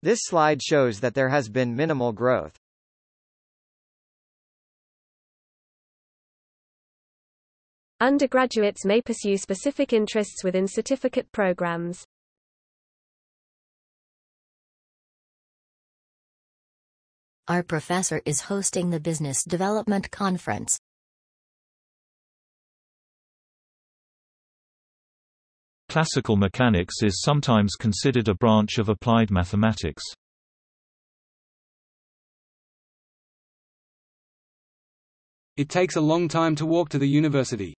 This slide shows that there has been minimal growth. Undergraduates may pursue specific interests within certificate programs. Our professor is hosting the Business Development Conference. Classical mechanics is sometimes considered a branch of applied mathematics. It takes a long time to walk to the university.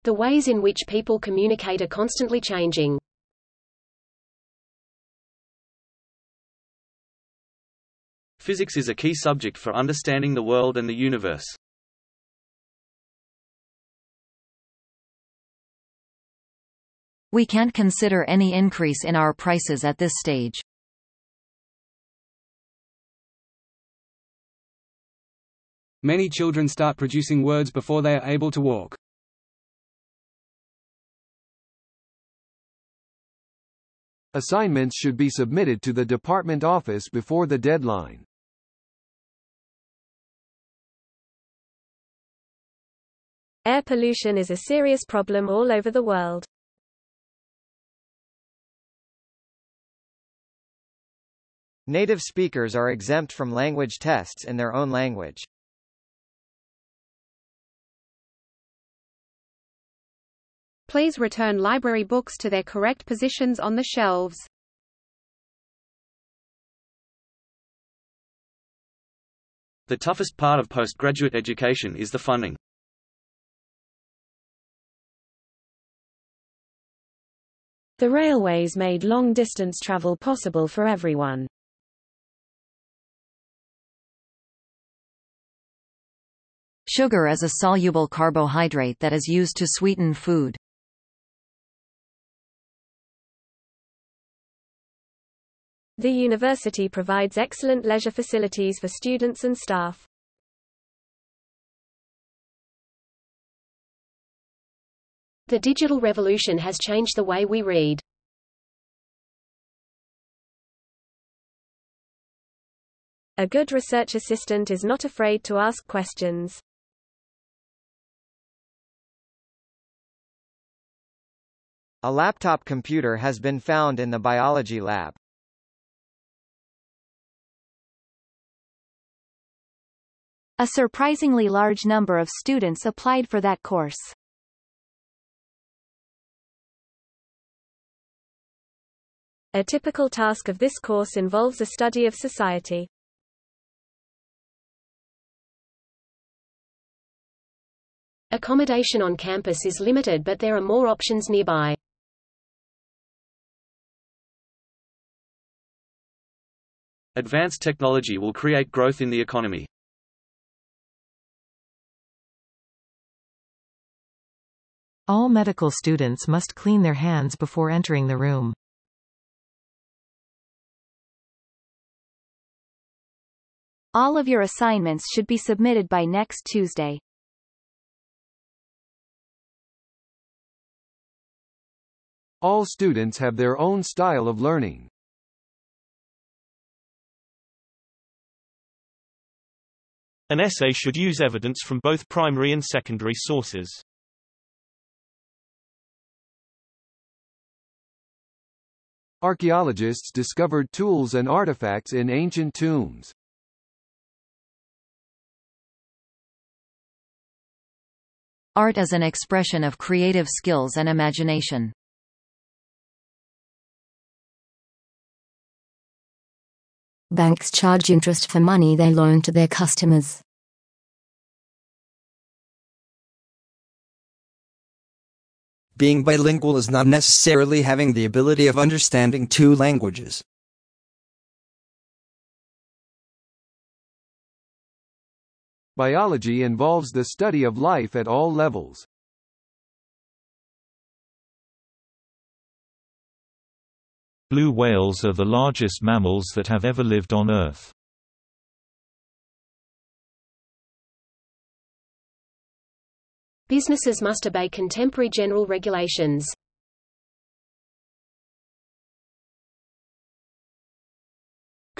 The ways in which people communicate are constantly changing. Physics is a key subject for understanding the world and the universe. We can't consider any increase in our prices at this stage. Many children start producing words before they are able to walk. Assignments should be submitted to the department office before the deadline. Air pollution is a serious problem all over the world. Native speakers are exempt from language tests in their own language. Please return library books to their correct positions on the shelves. The toughest part of postgraduate education is the funding. The railways made long-distance travel possible for everyone. Sugar is a soluble carbohydrate that is used to sweeten food. The university provides excellent leisure facilities for students and staff. The digital revolution has changed the way we read. A good research assistant is not afraid to ask questions. A laptop computer has been found in the biology lab. A surprisingly large number of students applied for that course. A typical task of this course involves a study of society. Accommodation on campus is limited, but there are more options nearby. Advanced technology will create growth in the economy. All medical students must clean their hands before entering the room. All of your assignments should be submitted by next Tuesday. All students have their own style of learning. An essay should use evidence from both primary and secondary sources. Archaeologists discovered tools and artifacts in ancient tombs. Art is an expression of creative skills and imagination. Banks charge interest for money they loan to their customers. Being bilingual is not necessarily having the ability of understanding two languages. Biology involves the study of life at all levels. Blue whales are the largest mammals that have ever lived on Earth. Businesses must obey contemporary general regulations.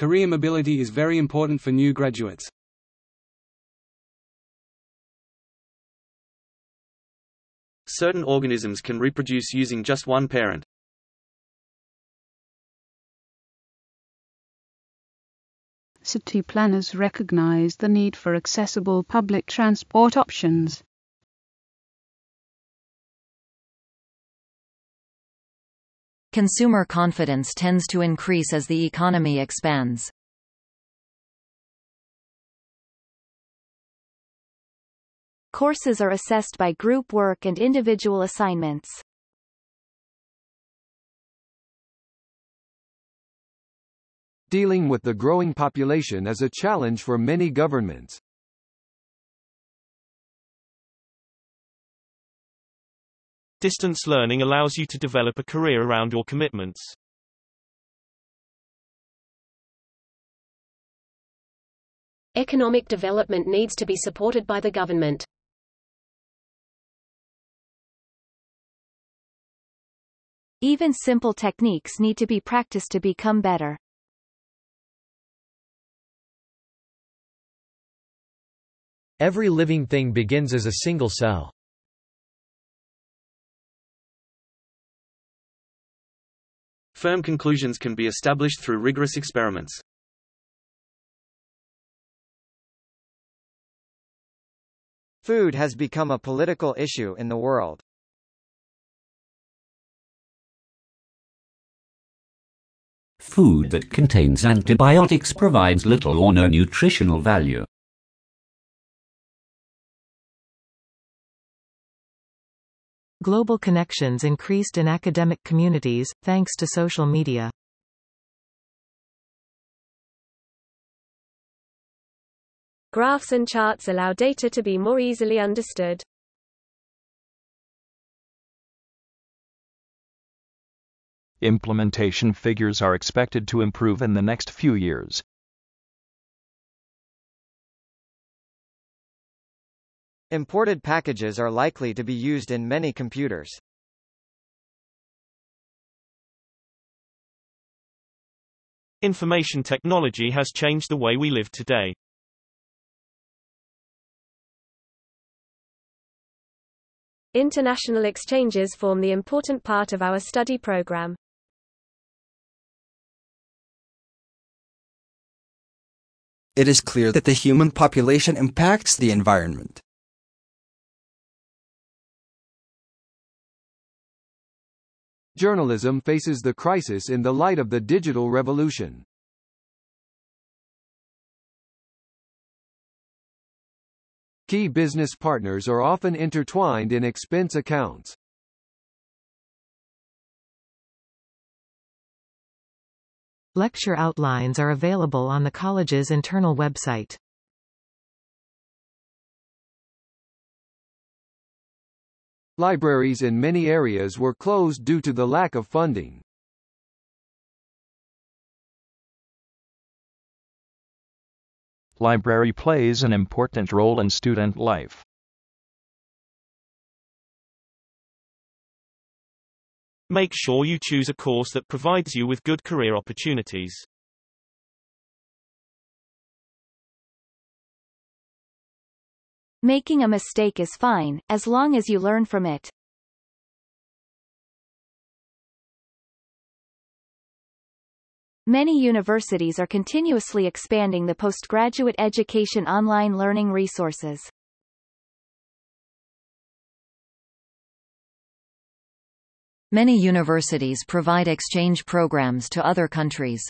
Career mobility is very important for new graduates. Certain organisms can reproduce using just one parent. City planners recognize the need for accessible public transport options. Consumer confidence tends to increase as the economy expands. Courses are assessed by group work and individual assignments. Dealing with the growing population is a challenge for many governments. Distance learning allows you to develop a career around your commitments. Economic development needs to be supported by the government. Even simple techniques need to be practiced to become better. Every living thing begins as a single cell. Firm conclusions can be established through rigorous experiments. Food has become a political issue in the world. Food that contains antibiotics provides little or no nutritional value. Global connections increased in academic communities, thanks to social media. Graphs and charts allow data to be more easily understood. Implementation figures are expected to improve in the next few years. Imported packages are likely to be used in many computers. Information technology has changed the way we live today. International exchanges form the important part of our study program. It is clear that the human population impacts the environment. Journalism faces the crisis in the light of the digital revolution. Key business partners are often intertwined in expense accounts. Lecture outlines are available on the college's internal website. Libraries in many areas were closed due to the lack of funding. Library plays an important role in student life. Make sure you choose a course that provides you with good career opportunities. Making a mistake is fine, as long as you learn from it. Many universities are continuously expanding the postgraduate education online learning resources. Many universities provide exchange programs to other countries.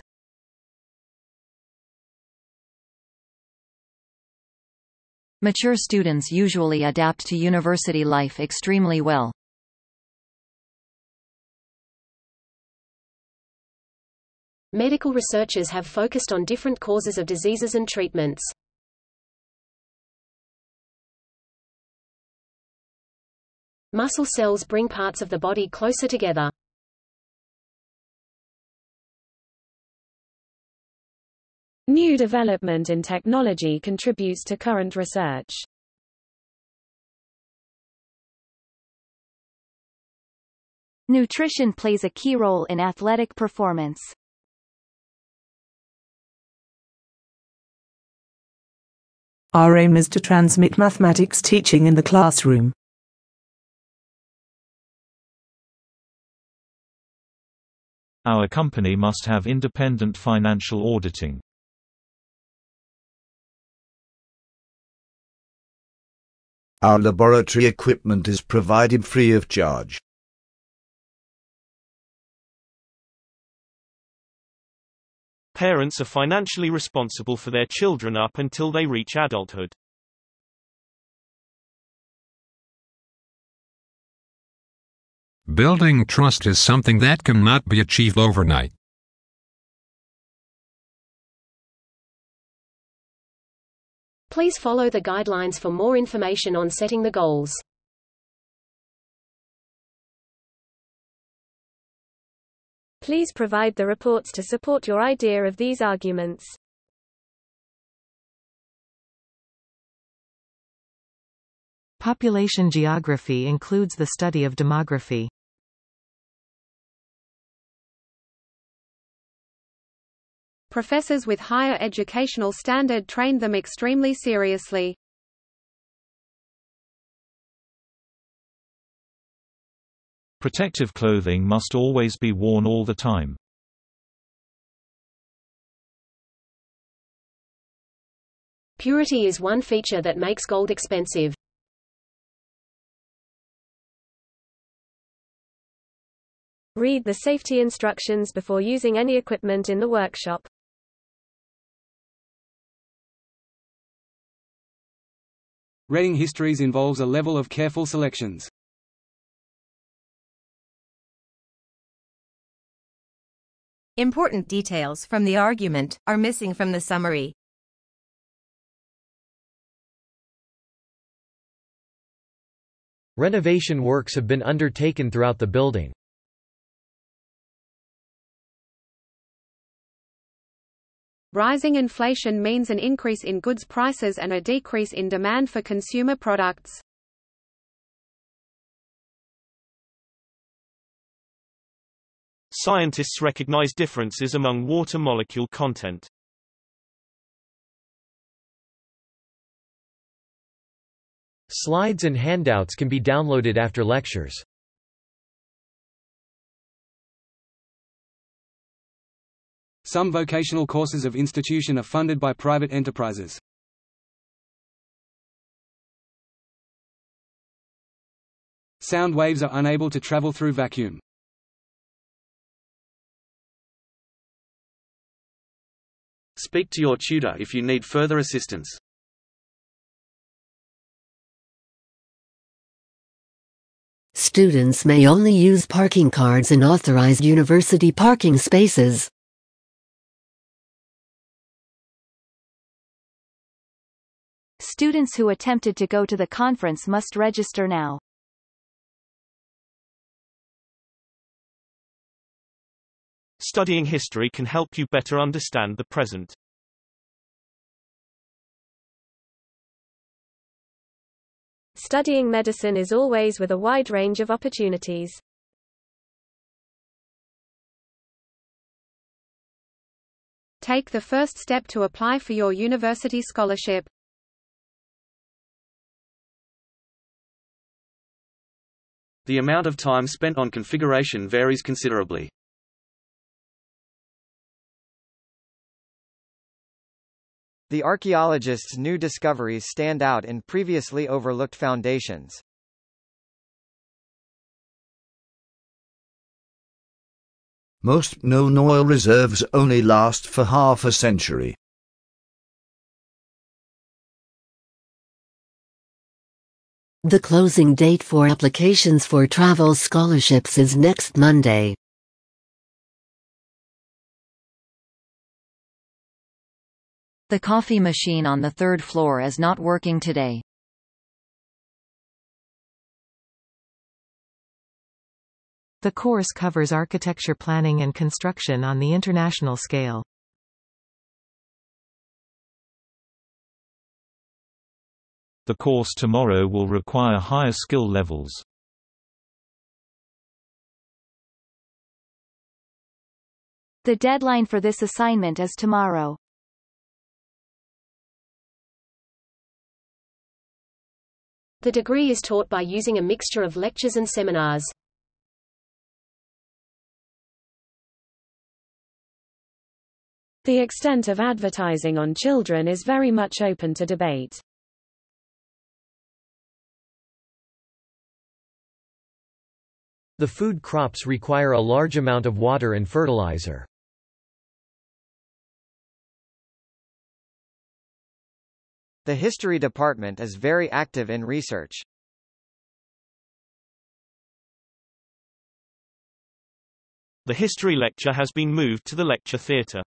Mature students usually adapt to university life extremely well. Medical researchers have focused on different causes of diseases and treatments. Muscle cells bring parts of the body closer together. New development in technology contributes to current research. Nutrition plays a key role in athletic performance. Our aim is to transmit mathematics teaching in the classroom. Our company must have independent financial auditing. Our laboratory equipment is provided free of charge. Parents are financially responsible for their children up until they reach adulthood. Building trust is something that cannot be achieved overnight. Please follow the guidelines for more information on setting the goals. Please provide the reports to support your idea of these arguments. Population geography includes the study of demography. Professors with higher educational standard trained them extremely seriously. Protective clothing must always be worn all the time. Purity is one feature that makes gold expensive. Read the safety instructions before using any equipment in the workshop. Reading histories involves a level of careful selections. Important details from the argument are missing from the summary. Renovation works have been undertaken throughout the building. Rising inflation means an increase in goods prices and a decrease in demand for consumer products. Scientists recognize differences among water molecule content. Slides and handouts can be downloaded after lectures. Some vocational courses of institution are funded by private enterprises. Sound waves are unable to travel through vacuum. Speak to your tutor if you need further assistance. Students may only use parking cards in authorized university parking spaces. Students who attempted to go to the conference must register now. Studying history can help you better understand the present. Studying medicine is always with a wide range of opportunities. Take the first step to apply for your university scholarship. The amount of time spent on configuration varies considerably. The archaeologists' new discoveries stand out in previously overlooked foundations. Most known oil reserves only last for half a century. The closing date for applications for travel scholarships is next Monday. The coffee machine on the third floor is not working today. The course covers architecture planning and construction on the international scale. The course tomorrow will require higher skill levels. The deadline for this assignment is tomorrow. The degree is taught by using a mixture of lectures and seminars. The extent of advertising on children is very much open to debate. The food crops require a large amount of water and fertilizer. The history department is very active in research. The history lecture has been moved to the lecture theatre.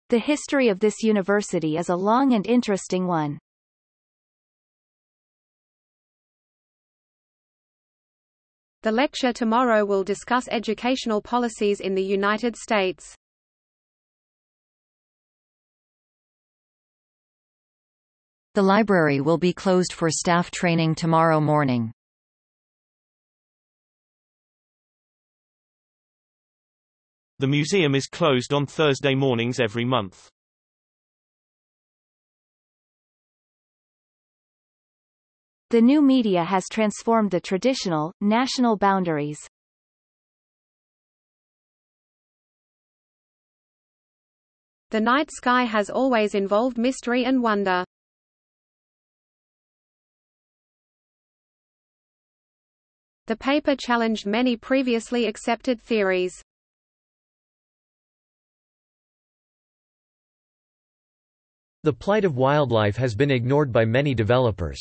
The history of this university is a long and interesting one. The lecture tomorrow will discuss educational policies in the United States. The library will be closed for staff training tomorrow morning. The museum is closed on Thursday mornings every month. The new media has transformed the traditional, national boundaries. The night sky has always involved mystery and wonder. The paper challenged many previously accepted theories. The plight of wildlife has been ignored by many developers.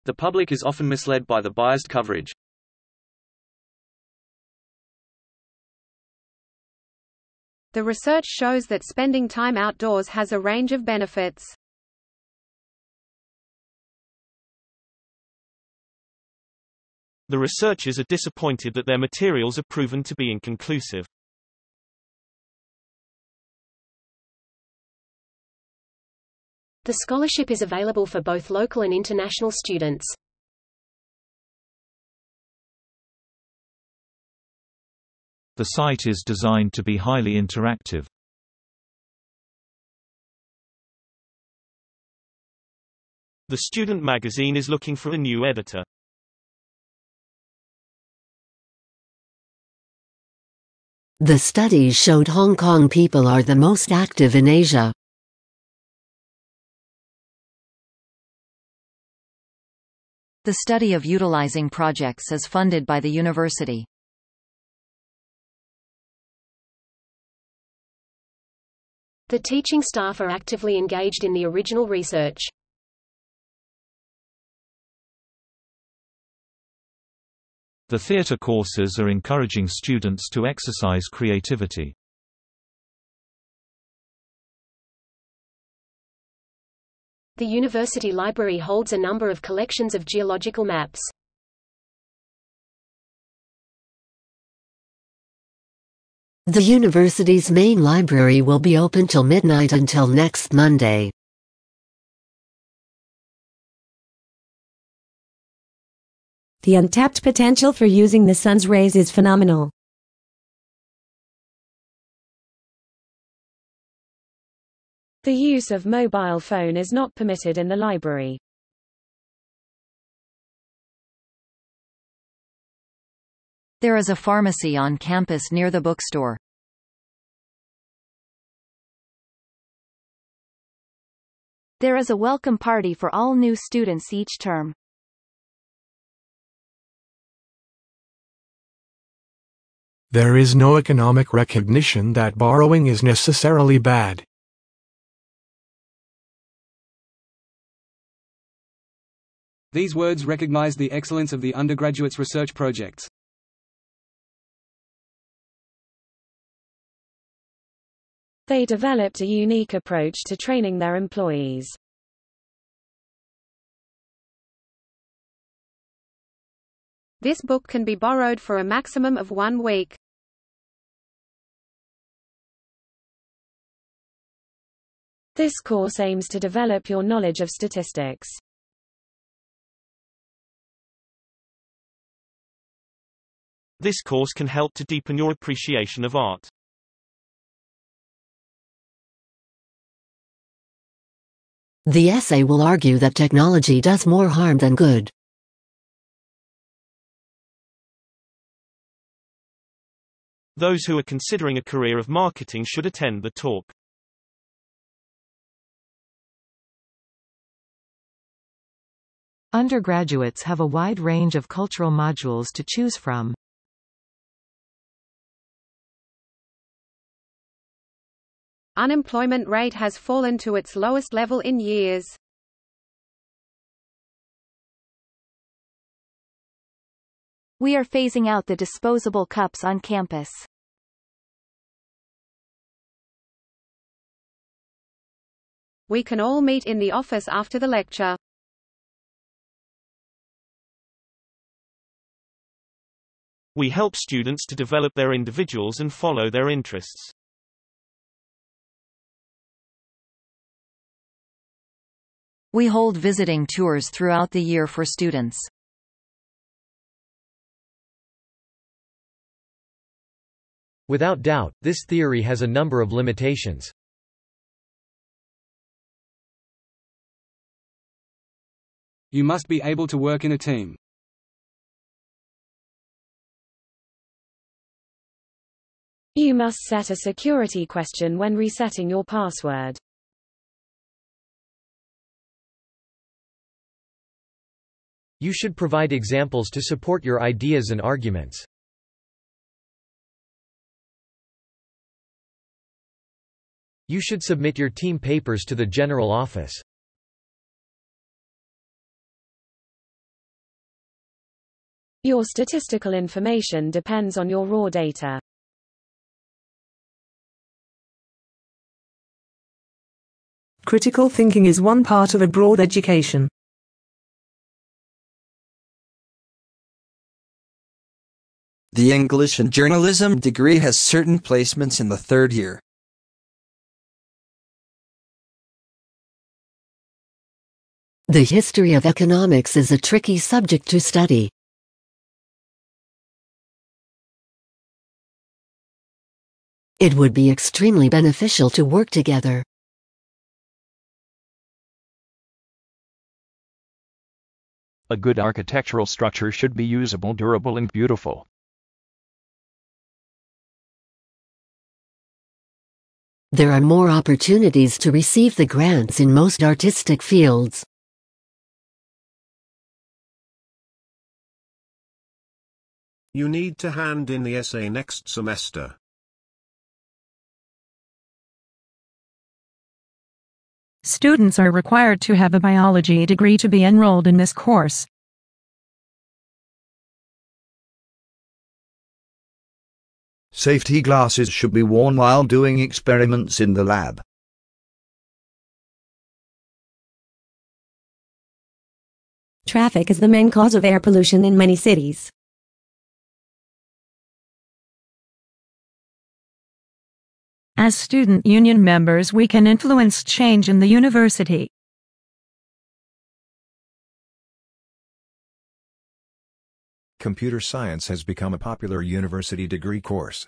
The public is often misled by the biased coverage. The research shows that spending time outdoors has a range of benefits. The researchers are disappointed that their materials are proven to be inconclusive. The scholarship is available for both local and international students. The site is designed to be highly interactive. The student magazine is looking for a new editor. The studies showed Hong Kong people are the most active in Asia. The study of utilizing projects is funded by the university. The teaching staff are actively engaged in the original research. The theatre courses are encouraging students to exercise creativity. The university library holds a number of collections of geological maps. The university's main library will be open till midnight until next Monday. The untapped potential for using the sun's rays is phenomenal. The use of mobile phone is not permitted in the library. There is a pharmacy on campus near the bookstore. There is a welcome party for all new students each term. There is no economic recognition that borrowing is necessarily bad. These words recognize the excellence of the undergraduates' research projects. They developed a unique approach to training their employees. This book can be borrowed for a maximum of 1 week. This course aims to develop your knowledge of statistics. This course can help to deepen your appreciation of art. The essay will argue that technology does more harm than good. Those who are considering a career of marketing should attend the talk. Undergraduates have a wide range of cultural modules to choose from. Unemployment rate has fallen to its lowest level in years. We are phasing out the disposable cups on campus. We can all meet in the office after the lecture. We help students to develop their individuals and follow their interests. We hold visiting tours throughout the year for students. Without doubt, this theory has a number of limitations. You must be able to work in a team. You must set a security question when resetting your password. You should provide examples to support your ideas and arguments. You should submit your team papers to the general office. Your statistical information depends on your raw data. Critical thinking is one part of a broad education. The English and Journalism degree has certain placements in the third year. The history of economics is a tricky subject to study. It would be extremely beneficial to work together. A good architectural structure should be usable, durable, and beautiful. There are more opportunities to receive the grants in most artistic fields. You need to hand in the essay next semester. Students are required to have a biology degree to be enrolled in this course. Safety glasses should be worn while doing experiments in the lab. Traffic is the main cause of air pollution in many cities. As student union members, we can influence change in the university. Computer science has become a popular university degree course.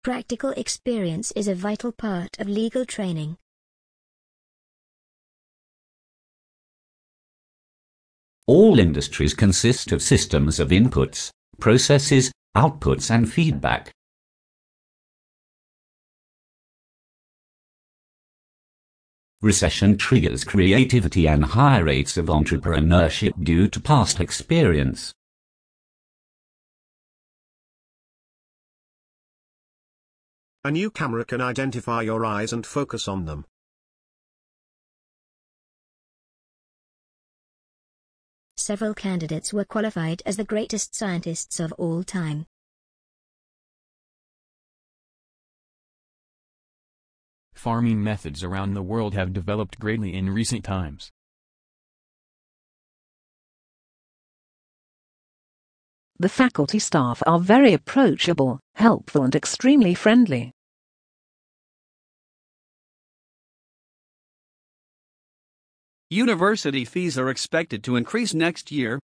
Practical experience is a vital part of legal training. All industries consist of systems of inputs, processes, outputs and feedback. Recession triggers creativity and high rates of entrepreneurship due to past experience. A new camera can identify your eyes and focus on them. Several candidates were qualified as the greatest scientists of all time. Farming methods around the world have developed greatly in recent times. The faculty staff are very approachable, helpful and extremely friendly. University fees are expected to increase next year.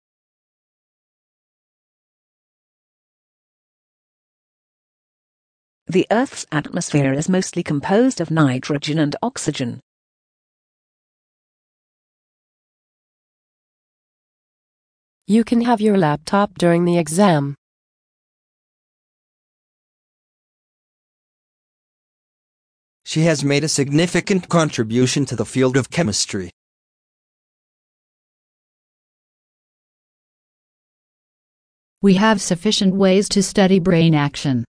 The Earth's atmosphere is mostly composed of nitrogen and oxygen. You can have your laptop during the exam. She has made a significant contribution to the field of chemistry. We have sufficient ways to study brain action.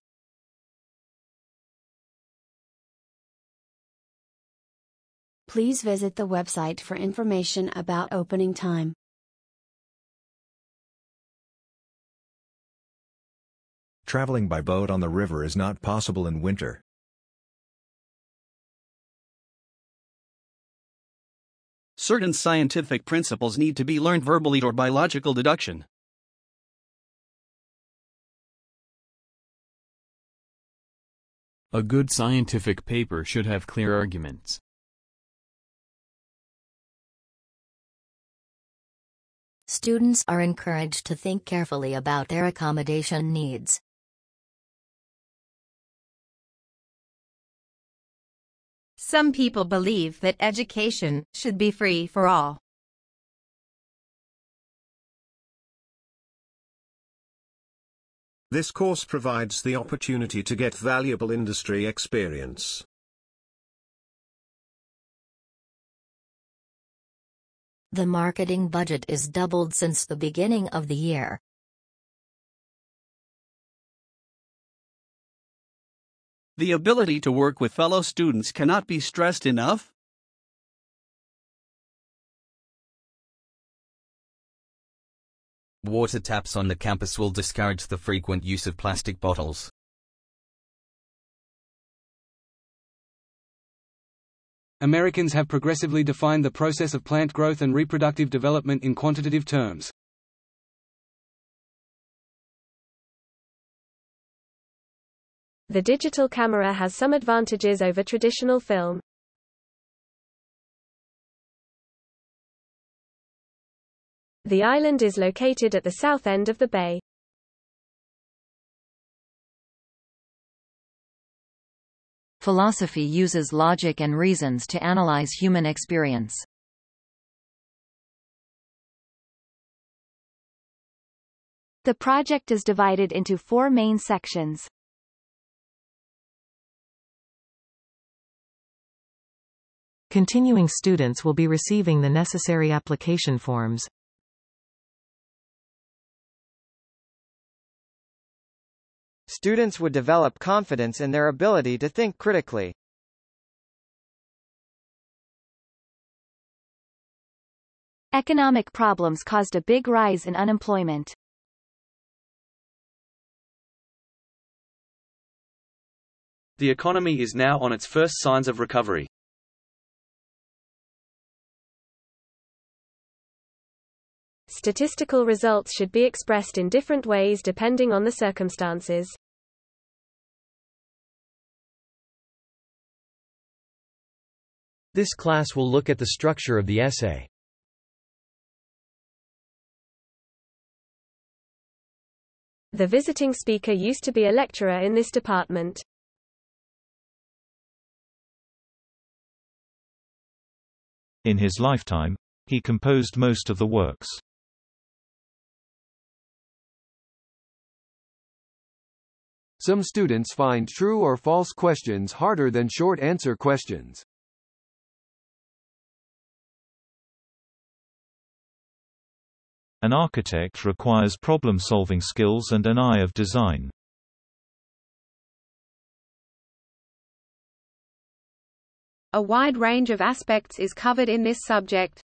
Please visit the website for information about opening time. Traveling by boat on the river is not possible in winter. Certain scientific principles need to be learned verbally or by logical deduction. A good scientific paper should have clear arguments. Students are encouraged to think carefully about their accommodation needs. Some people believe that education should be free for all. This course provides the opportunity to get valuable industry experience. The marketing budget is doubled since the beginning of the year. The ability to work with fellow students cannot be stressed enough. Water taps on the campus will discourage the frequent use of plastic bottles. Americans have progressively defined the process of plant growth and reproductive development in quantitative terms. The digital camera has some advantages over traditional film. The island is located at the south end of the bay. Philosophy uses logic and reasons to analyze human experience. The project is divided into 4 main sections. Continuing students will be receiving the necessary application forms. Students would develop confidence in their ability to think critically. Economic problems caused a big rise in unemployment. The economy is now on its first signs of recovery. Statistical results should be expressed in different ways depending on the circumstances. This class will look at the structure of the essay. The visiting speaker used to be a lecturer in this department. In his lifetime, he composed most of the works. Some students find true or false questions harder than short answer questions. An architect requires problem-solving skills and an eye of design. A wide range of aspects is covered in this subject.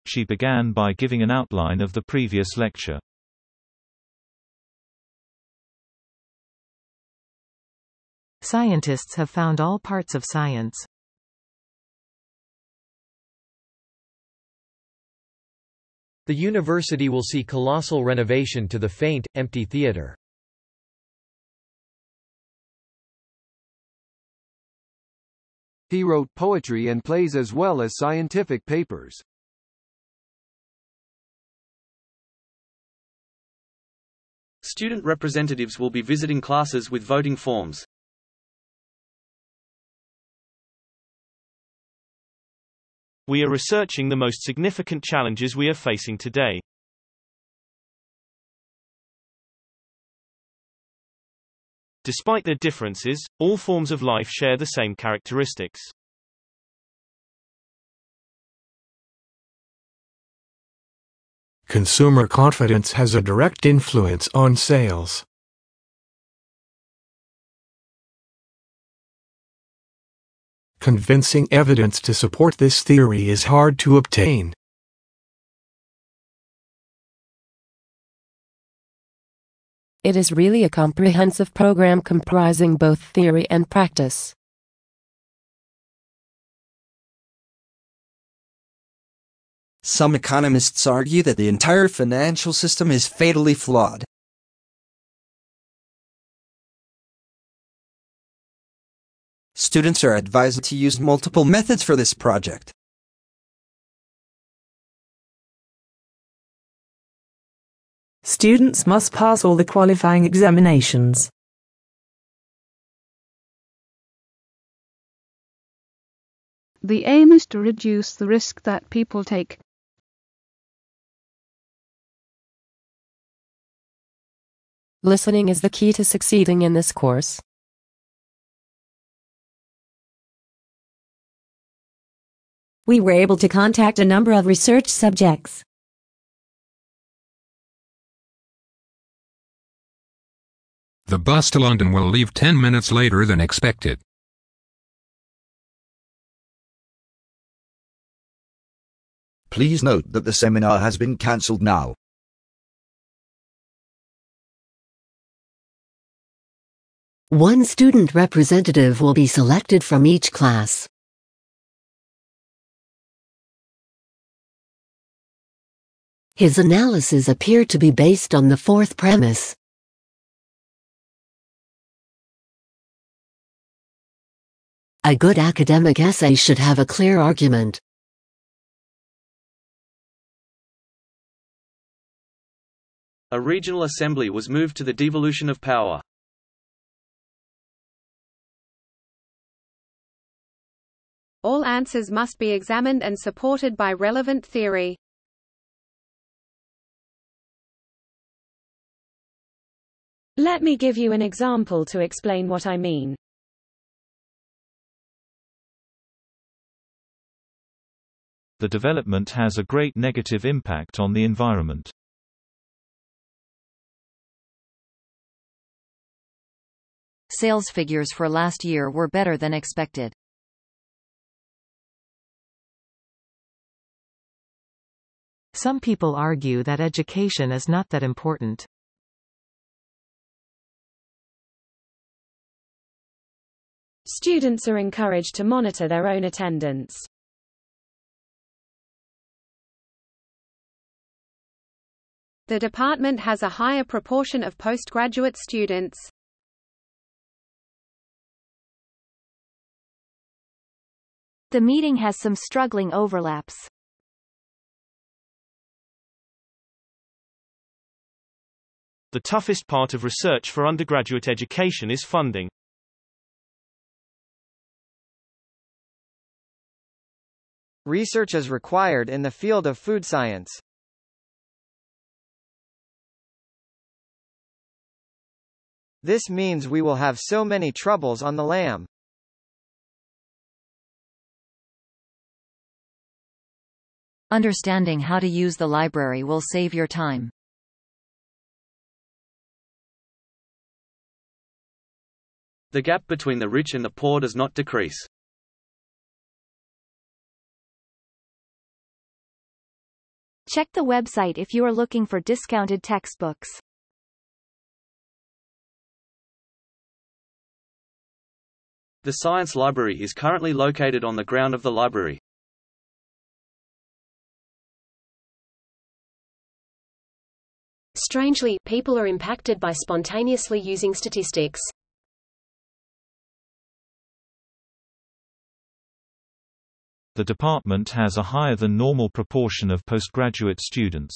She began by giving an outline of the previous lecture. Scientists have found all parts of science. The university will see colossal renovation to the faint, empty theater. He wrote poetry and plays as well as scientific papers. Student representatives will be visiting classes with voting forms. We are researching the most significant challenges we are facing today. Despite their differences, all forms of life share the same characteristics. Consumer confidence has a direct influence on sales. Convincing evidence to support this theory is hard to obtain. It is really a comprehensive program comprising both theory and practice. Some economists argue that the entire financial system is fatally flawed. Students are advised to use multiple methods for this project. Students must pass all the qualifying examinations. The aim is to reduce the risk that people take. Listening is the key to succeeding in this course. We were able to contact a number of research subjects. The bus to London will leave 10 minutes later than expected. Please note that the seminar has been cancelled now. One student representative will be selected from each class. His analysis appeared to be based on the fourth premise. A good academic essay should have a clear argument. A regional assembly was moved to the devolution of power. All answers must be examined and supported by relevant theory. Let me give you an example to explain what I mean. The development has a great negative impact on the environment. Sales figures for last year were better than expected. Some people argue that education is not that important. Students are encouraged to monitor their own attendance. The department has a higher proportion of postgraduate students. The meeting has some struggling overlaps. The toughest part of research for undergraduate education is funding. Research is required in the field of food science. This means we will have so many troubles on the lam. Understanding how to use the library will save your time. The gap between the rich and the poor does not decrease. Check the website if you are looking for discounted textbooks. The science library is currently located on the ground of the library. Strangely, people are impacted by spontaneously using statistics. The department has a higher than normal proportion of postgraduate students.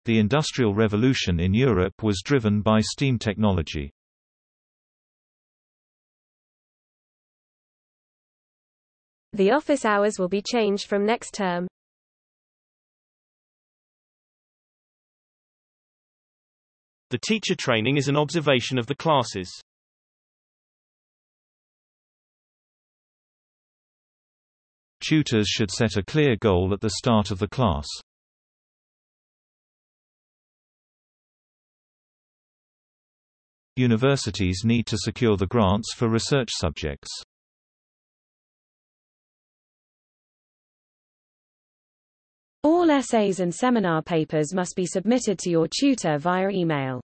The Industrial Revolution in Europe was driven by steam technology. The office hours will be changed from next term. The teacher training is an observation of the classes. Tutors should set a clear goal at the start of the class. Universities need to secure the grants for research subjects. All essays and seminar papers must be submitted to your tutor via email.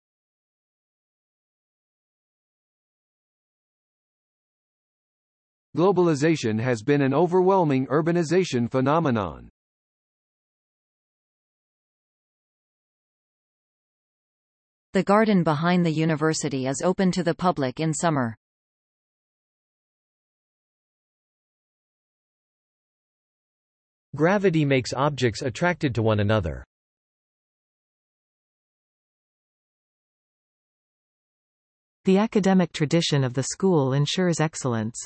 Globalization has been an overwhelming urbanization phenomenon. The garden behind the university is open to the public in summer. Gravity makes objects attracted to one another. The academic tradition of the school ensures excellence.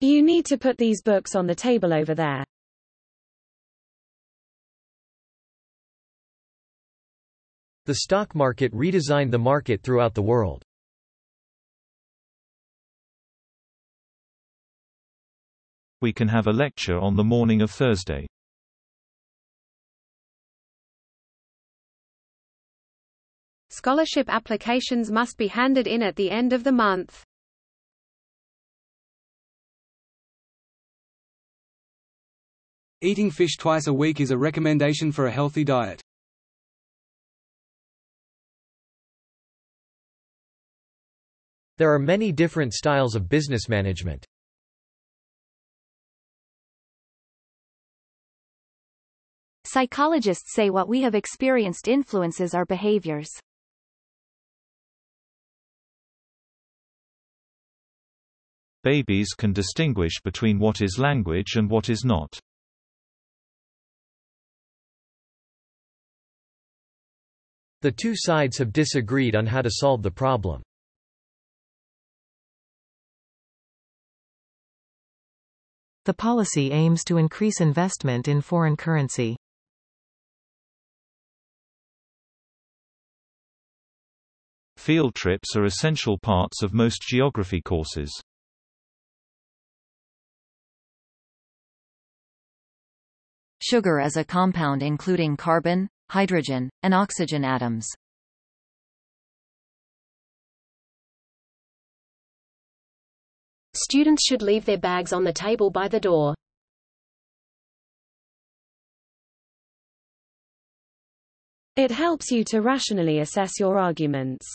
You need to put these books on the table over there. The stock market redesigned the market throughout the world. We can have a lecture on the morning of Thursday. Scholarship applications must be handed in at the end of the month. Eating fish twice a week is a recommendation for a healthy diet. There are many different styles of business management. Psychologists say what we have experienced influences our behaviors. Babies can distinguish between what is language and what is not. The two sides have disagreed on how to solve the problem. The policy aims to increase investment in foreign currency. Field trips are essential parts of most geography courses. Sugar is a compound including carbon, hydrogen, and oxygen atoms. Students should leave their bags on the table by the door. It helps you to rationally assess your arguments.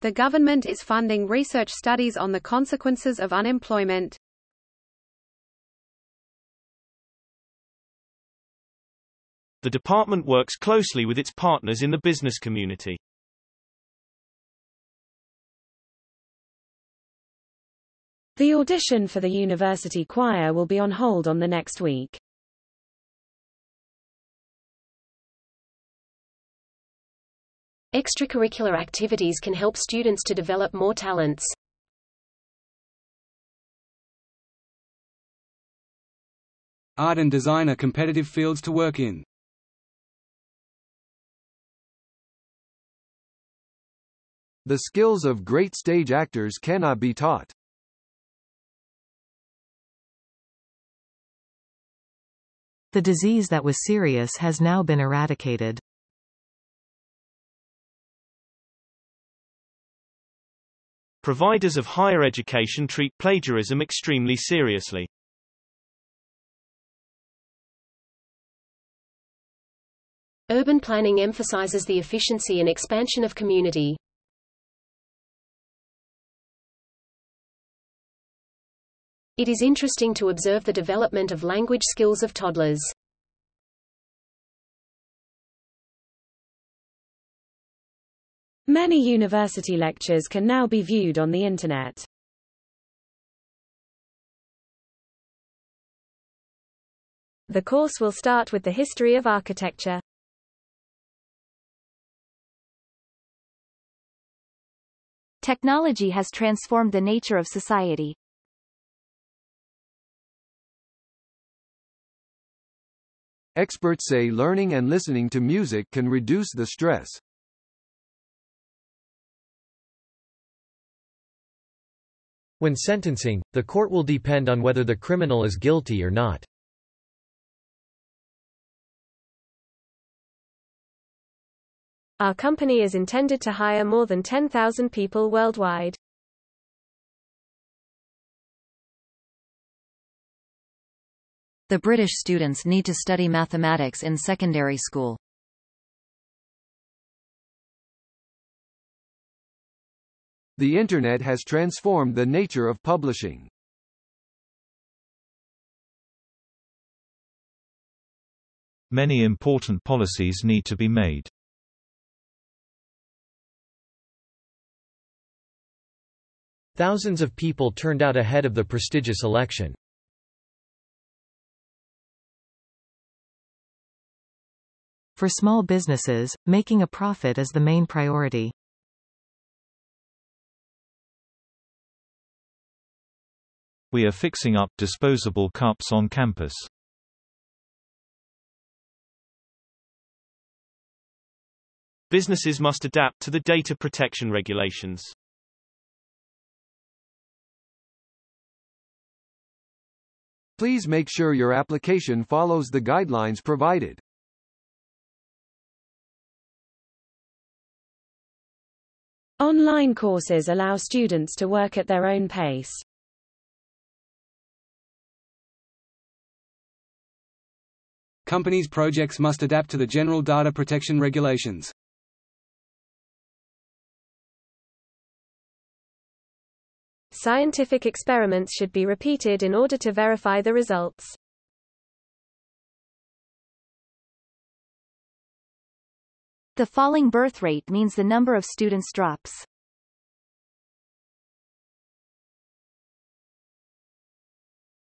The government is funding research studies on the consequences of unemployment. The department works closely with its partners in the business community. The audition for the university choir will be on hold on the next week. Extracurricular activities can help students to develop more talents. Art and design are competitive fields to work in. The skills of great stage actors cannot be taught. The disease that was serious has now been eradicated. Providers of higher education treat plagiarism extremely seriously. Urban planning emphasizes the efficiency and expansion of community. It is interesting to observe the development of language skills of toddlers. Many university lectures can now be viewed on the Internet. The course will start with the history of architecture. Technology has transformed the nature of society. Experts say learning and listening to music can reduce the stress. When sentencing, the court will depend on whether the criminal is guilty or not. Our company is intended to hire more than 10,000 people worldwide. The British students need to study mathematics in secondary school. The Internet has transformed the nature of publishing. Many important policies need to be made. Thousands of people turned out ahead of the prestigious election. For small businesses, making a profit is the main priority. We are fixing up disposable cups on campus. Businesses must adapt to the data protection regulations. Please make sure your application follows the guidelines provided. Online courses allow students to work at their own pace. Companies' projects must adapt to the general data protection regulations. Scientific experiments should be repeated in order to verify the results. The falling birth rate means the number of students drops.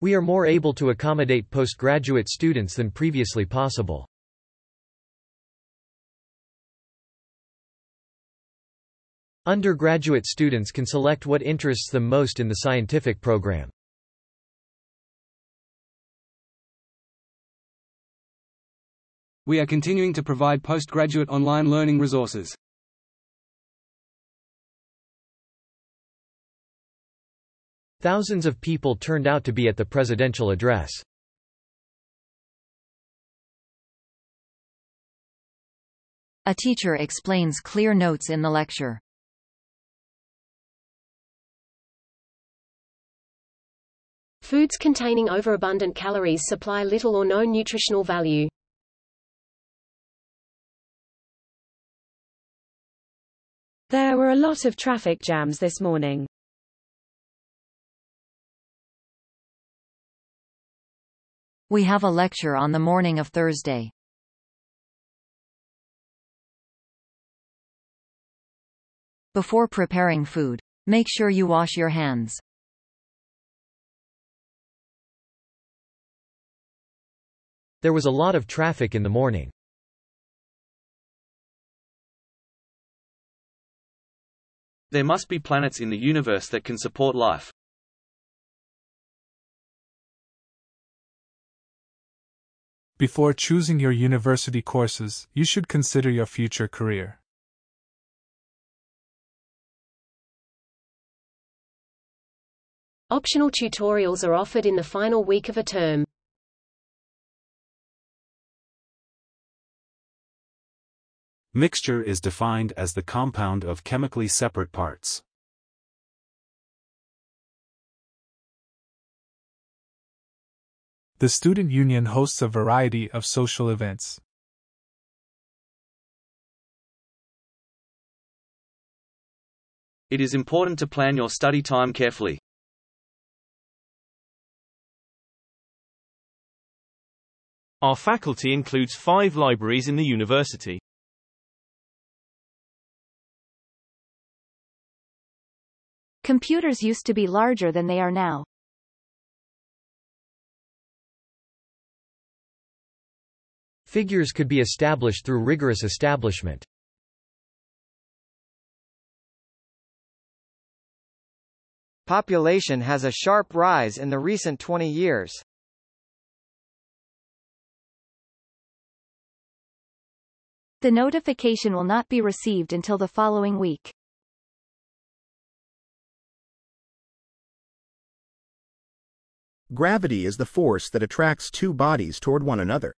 We are more able to accommodate postgraduate students than previously possible. Undergraduate students can select what interests them most in the scientific program. We are continuing to provide postgraduate online learning resources. Thousands of people turned out to be at the presidential address. A teacher explains clear notes in the lecture. Foods containing overabundant calories supply little or no nutritional value. There were a lot of traffic jams this morning. We have a lecture on the morning of Thursday. Before preparing food, make sure you wash your hands. There was a lot of traffic in the morning. There must be planets in the universe that can support life. Before choosing your university courses, you should consider your future career. Optional tutorials are offered in the final week of a term. Mixture is defined as the compound of chemically separate parts. The student union hosts a variety of social events. It is important to plan your study time carefully. Our faculty includes 5 libraries in the university. Computers used to be larger than they are now. Figures could be established through rigorous establishment. Population has a sharp rise in the recent 20 years. The notification will not be received until the following week. Gravity is the force that attracts two bodies toward one another.